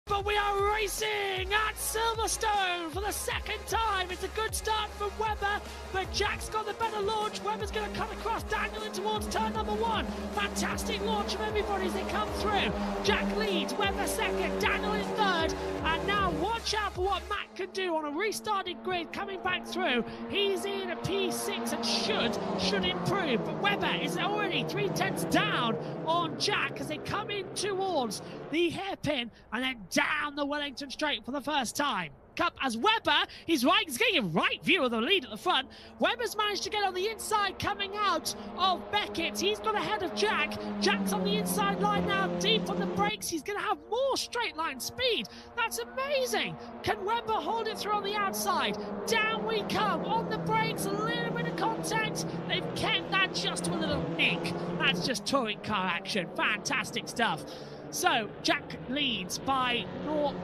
But we are racing at Silverstone for the second time. It's a good start from Webber, but Jack's got the better launch. Webber's going to cut across Daniel in towards turn number one. Fantastic launch from everybody as they come through. Jack leads, Webber second, Daniel in third. And now watch out for what Matt can do on a restarted grid coming back through. He's in a P6 and should improve. But Webber is already 3/10 down on Jack as they come in towards the hairpin and then down the Wellington Straight for the first time. As Webber, he's getting a right view of the lead at the front. Webber's managed to get on the inside coming out of Beckett. He's got ahead of Jack. Jack's on the inside line now, deep on the brakes. He's going to have more straight line speed. That's amazing. Can Webber hold it through on the outside? Down we come on the brakes, a little bit of contact. They've kept that just to a little nick. That's just touring car action. Fantastic stuff. So Jack leads by 0.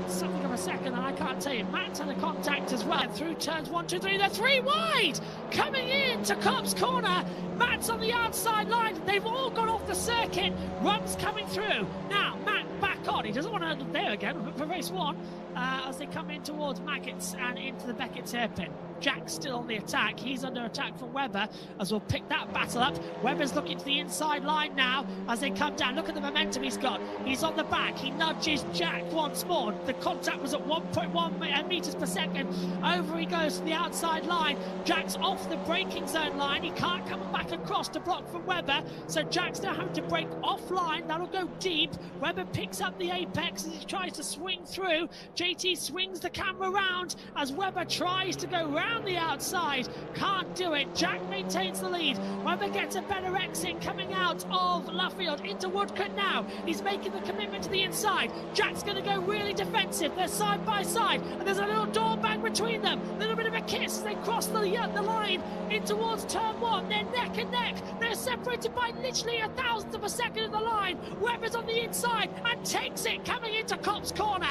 something of a second, and I can't tell you. Matt's under contact as well. Through turns 1, 2, 3, they're 3 wide. Coming in to Cop's corner. Matt's on the outside line. They've all gone off the circuit. Runs coming through. Now Matt back on. He doesn't want to end there again for race one as they come in towards Maggots and into the Beckett's hairpin. Jack's still on the attack. He's under attack from Webber as we'll pick that battle up. Webber's looking to the inside line now as they come down. Look at the momentum he's got. He's on the back. He nudges Jack once more. The contact was at 1.1 meters per second. Over he goes to the outside line. Jack's off the braking zone line. He can't come back across to block from Webber. So Jack's now having to brake offline. That'll go deep. Webber picks up the apex as he tries to swing through. JT swings the camera round as Webber tries to go round the outside. Can't do it. Jack maintains the lead. Webber gets a better exit coming out of Luffield into Woodcote now. He's making the commitment to the inside. Jack's going to go really defensive. They're side by side and there's a little door bang between them. A little bit of a kiss as they cross the line in towards turn one. They're neck and neck. They're separated by literally 1,000th of a second of the line. Webber's on the inside and takes it coming into Cop's corner.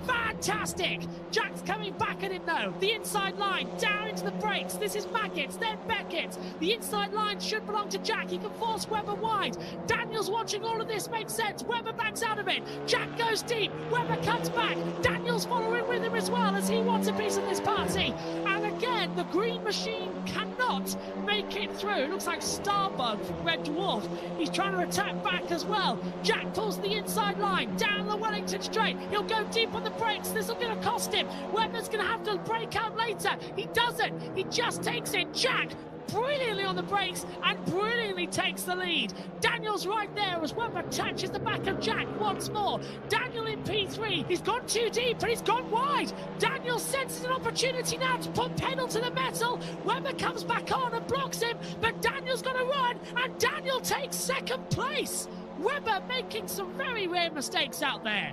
Fantastic! Jack's coming back at him though. The inside line, down into the brakes. This is Maggots, then Beckett. The inside line should belong to Jack. He can force Webber wide. Daniel's watching all of this make sense. Webber backs out of it. Jack goes deep. Webber cuts back. Daniel's following with him as well as he wants a piece of this party. And again, the green machine cannot make it through. It looks like Starbug from Red Dwarf. He's trying to attack back as well. Jack pulls the inside line, down the Wellington Straight. He'll go deep on the brakes. This will going to cost him. Webber's going to have to brake out later. He doesn't. He just takes it. Jack brilliantly on the brakes and brilliantly takes the lead. Daniel's right there as Webber touches the back of Jack once more. Daniel in P3. He's gone too deep and he's gone wide. Daniel senses an opportunity now to put pedal to the metal. Webber comes back on and blocks him, but Daniel's going to run and Daniel takes second place. Webber making some very rare mistakes out there.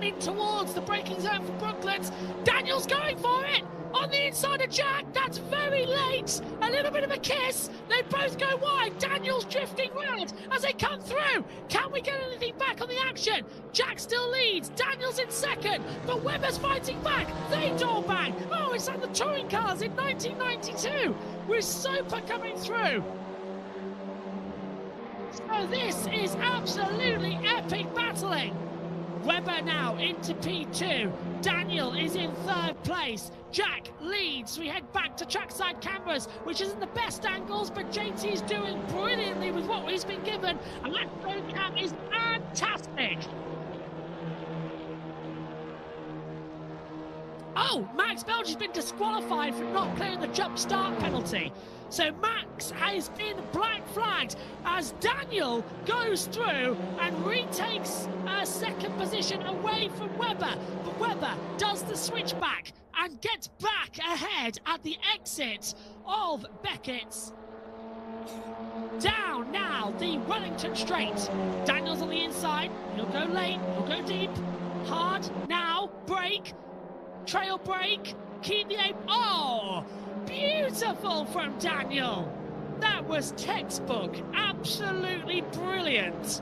In towards the braking zone for Brooklands. Daniel's going for it on the inside of Jack. That's very late. A little bit of a kiss. They both go wide. Daniel's drifting round as they come through. Can we get anything back on the action? Jack still leads. Daniel's in second, but Webber's fighting back. They door bang. Oh, it's like the touring cars in 1992 with Soper coming through. So this is absolutely epic battling. Webber now into P2. Daniel is in third place. Jack leads. We head back to trackside cameras, which isn't the best angles, but JT's doing brilliantly with what he's been given. And that road cam is fantastic. Oh, Max Belge has been disqualified for not clearing the jump start penalty. So Max has been black flagged as Daniel goes through and retakes a second position away from Webber. But Webber does the switchback and gets back ahead at the exit of Beckett's. Down now the Wellington Straight. Daniel's on the inside. He'll go late. He'll go deep. Hard now. Brake. Trail brake. Keep the aim. Oh! Beautiful from Daniel. That was textbook. Absolutely brilliant.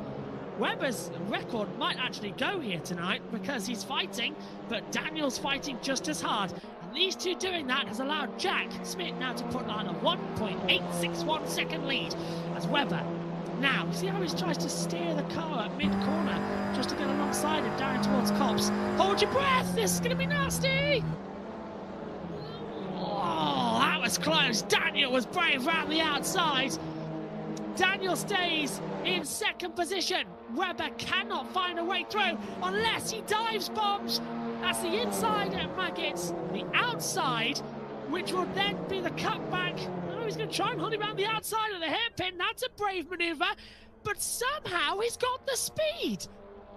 Webber's record might actually go here tonight because he's fighting, but Daniel's fighting just as hard. And these two doing that has allowed Jack Smith now to put on a 1.861 second lead as Webber. Now, see how he tries to steer the car at mid-corner just to get alongside outside him, down towards Copse. Hold your breath, this is going to be nasty. Oh, that was close. Daniel was brave round the outside. Daniel stays in second position. Webber cannot find a way through unless he dives bombs. That's the inside at Maggots, the outside, which will then be the cutback. Oh, he's going to try and hold him around the outside of the hairpin. That's a brave manoeuvre, but somehow he's got the speed.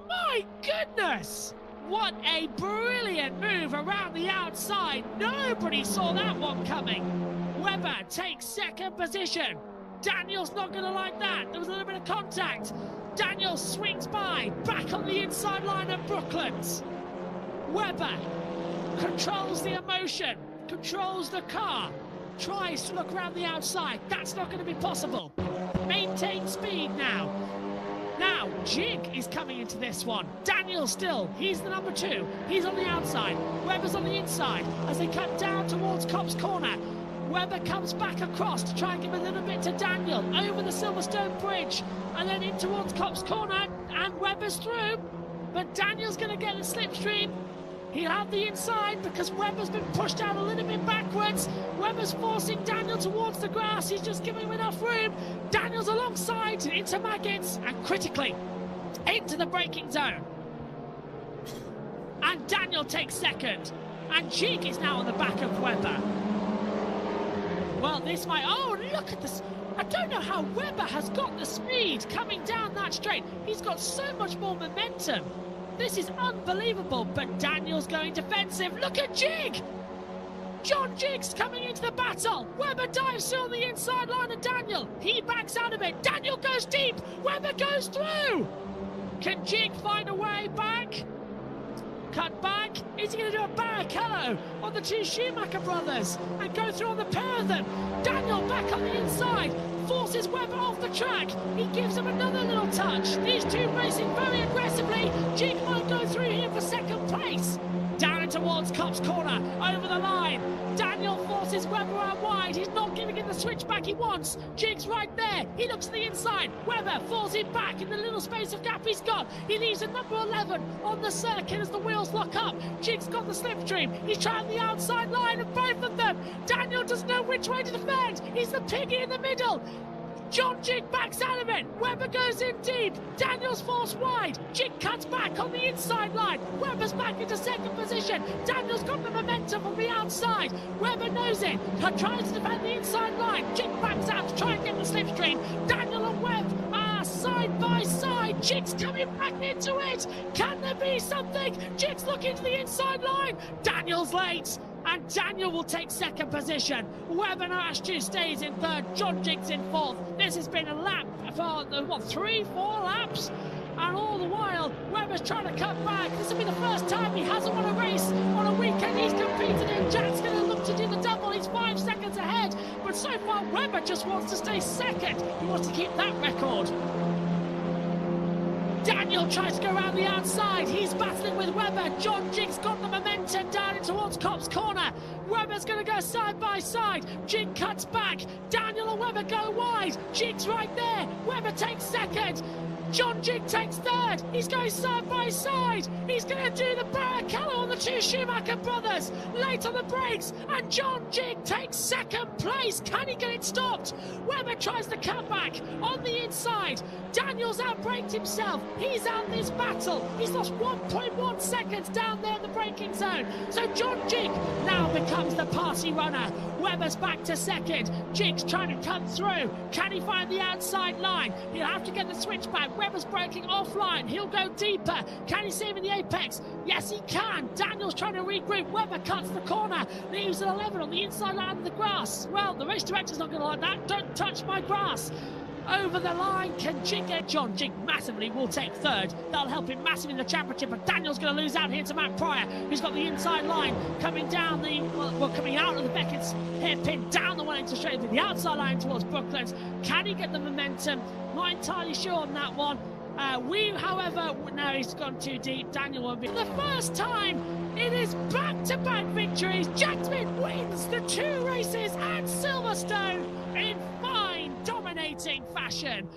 My goodness! What a brilliant move around the outside. Nobody saw that one coming. Webber takes second position. Daniel's not going to like that. There was a little bit of contact. Daniel swings by, back on the inside line of Brooklands. Webber controls the emotion, controls the car, tries to look around the outside. That's not going to be possible. Maintain speed now. Now, Jig is coming into this one. Daniel still, he's the number 2. He's on the outside. Webber's on the inside as they cut down towards Copse Corner. Webber comes back across to try and give a little bit to Daniel over the Silverstone Bridge and then in towards Copse Corner, and Webber's through. But Daniel's going to get the slipstream. He'll have the inside because Webber's been pushed out a little bit backwards. Webber's forcing Daniel towards the grass. He's just giving him enough room. Daniel's alongside into Maggots and critically into the braking zone. And Daniel takes second. And Jig is now on the back of Webber. Well, this might... Oh, look at this. I don't know how Webber has got the speed coming down that straight. He's got so much more momentum. This is unbelievable, but Daniel's going defensive. Look at Jig! John Jig's coming into the battle. Webber dives through on the inside line of Daniel. He backs out of it. Daniel goes deep. Webber goes through. Can Jig find a way back? Cut back. Is he going to do a Barrichello on the 2 Schumacher brothers and go through on the pair of them? Daniel back on the inside. Forces Webber off the track. He gives him another little touch. These two racing very aggressively. Jig might go through here for second place. Down towards Copse Corner, over the line. Daniel forces Webber out wide. He's not giving him the switchback he wants. Jig's right there. He looks to the inside. Webber falls him back in the little space of gap he's got. He leaves a number 11 on the circuit as the wheels lock up. Jig's got the slipstream. He's trying the outside line of both of them. Daniel doesn't know which way to defend. He's the piggy in the middle. John Jig backs out of it. Webber goes in deep. Daniel's forced wide. Jig cuts back on the inside line. Webber's back into second position. Daniel's got the momentum from the outside. Webber knows it. Tries to defend the inside line. Jig backs out to try and get the slipstream. Daniel and Webb are side by side. Jig's coming back into it. Can there be something? Jig's looking to the inside line. Daniel's late. And Daniel will take second position. Webber Ashtu stays in third. John Jig's in fourth. This has been a lap for, 3-4 laps? And all the while, Webber's trying to cut back. This will be the first time he hasn't won a race on a weekend he's competed in. Jack's going to look to do the double. He's 5 seconds ahead. But so far, Webber just wants to stay second. He wants to keep that record. Daniel tries to go around the outside. He's battling with Webber. John Jig's got the momentum down in towards Copse Corner. Webber's going to go side by side. Jig cuts back. Daniel and Webber go wide. Jig's right there. Webber takes second. John Jig takes third. He's going side by side. He's going to do the Barrichello on the 2 Schumacher brothers. Late on the brakes. And John Jig takes second place. Can he get it stopped? Webber tries to cut back on the inside. Daniel's outbraked himself. He's out this battle. He's lost 1.1 seconds down there in the braking zone. So John Jig now becomes the party runner. Webber's back to second. Jig's trying to come through. Can he find the outside line? He'll have to get the switchback. Webber's braking offline. He'll go deeper. Can he save in the apex? Yes, he can. Daniel's trying to regroup. Webber cuts the corner. Leaves an 11 on the inside line of the grass. Well, the race director's not going to like that. Don't touch my grass. Over the line, can Jig get John Jig massively will take third. That'll help him massively in the championship, but Daniel's going to lose out here to Matt Pryor, who's got the inside line coming down the, coming out of the Beckett's hairpin, down the one into straight, the outside line towards Brooklands. Can he get the momentum? Not entirely sure on that one. However, now he's gone too deep. Daniel won't be. For the first time in his back-to-back victories, Jack Smith wins the 2 races at Silverstone in fine, dominating fashion.